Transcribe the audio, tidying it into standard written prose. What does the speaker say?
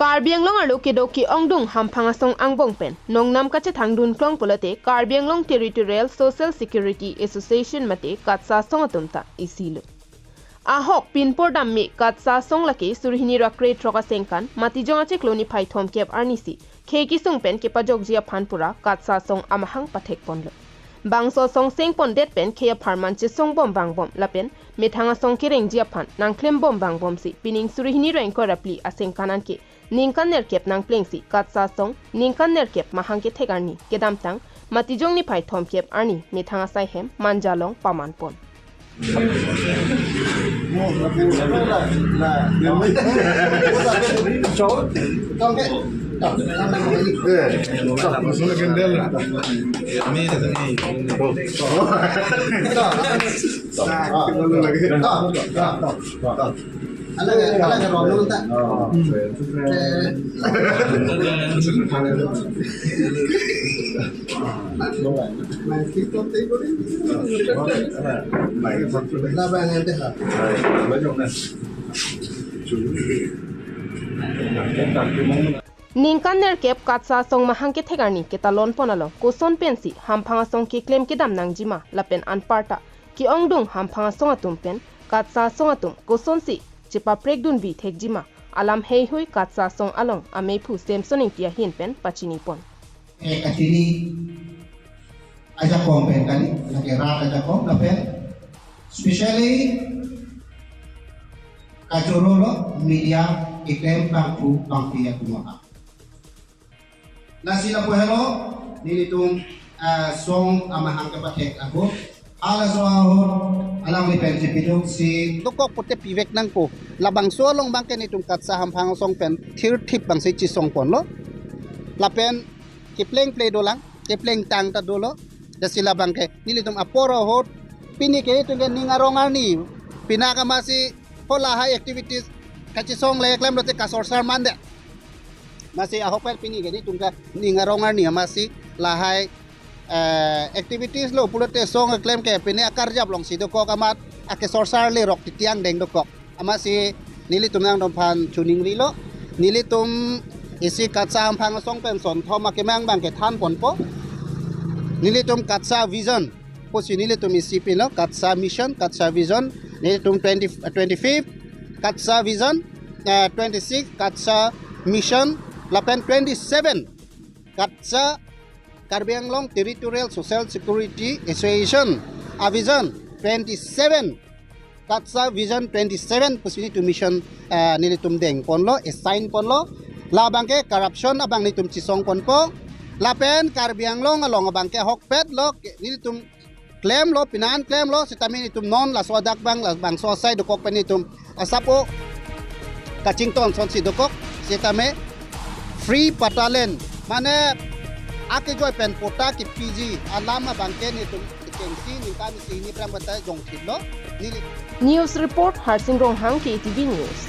Karbi Anglong alu kidoki ongdung hampangasong angbong pen nongnam kache thangdun klong polate Karbi Anglong Territorial Social Security Association mate KATTSA songatumta isilu ahok pinpor damme KATTSA song lake surhini rakre troka sengkan matijong ache kloni phai thom kep arnisi kheki sung pen ke pajok jia phanpura KATTSA song amahang pathek ponlo bangso song seng pon det pen khya pharman che song bom bang bom lapen methanga song kereng jia phan nangklem bom bang bom si pining surhini rain ko rapli aseng kanan ke Ningkan Nerkep nang plengsi KATTSA song Ningkan Nerkep mahang kethek arni kedamtang matijong ni phai thom kep arni methanga sai hem manjalong paman pon Ningkan Nerkep KATTSA song mahang kethek arni ketalon ponalo koson pensi hamphanga song ki claim kedam nang jima lapen anparta ki ongdung hamphanga song atum pen KATTSA song atum koson si chipa prekdun bi thek jima alam hei hui KATTSA song along amei phu semsoning tia hin pen pachini pon actually aja kom pen kali lagi rat aja kom lapen especially kacurolo media iklaim pangku pangpia kumaka nasila po hello nilitung song amahang kapathek ako ala soahor alang lipen sipidok si dokok pote pivek nang po labang solong bangke nitung KATTSA hamphang song pen thir thip bang si chi song pon lo lapen kipleng play dolang kipleng tang ta dolo dasila bangke nilitung aporo hot pini ke itu ningarongan ni pinaka masih pola high activities kachi song le klem lote kasorsar mande masih ahopel pini gini tungka ningarongan ni masih lahai activities lo pulote song klem ke pini akar jab long sido ko kamat ake sorsar le rok titiang deng dokok masih nili tumang dompan chuning rilo nili tum isi KATTSA hamphang song penson thoma ke mang bang ke than ponpo nili tum KATTSA vision posi nili tum isi pino KATTSA mission KATTSA vision nili tum 25 KATTSA vision 26 KATTSA mission lapen 27 KATTSA Karbi Anglong Territorial Social Security Association vision 27 KATTSA vision 27 posini tu mission nilitum deng ponlo assign ponlo labangke corruption abang nitum cisong ponpo lapen Karbi Anglong along abangke hokpet lo nilitum claim lo pinan claim lo sitami nitum non la swadak bang sosai dokok penitum asapo kacington son si dokok sitame free patalen mane ake joy pen pota ki PG alama bangke nitum kengsi ningkan si ni pram bata jong thilo News report Harsing Ronghang KTV News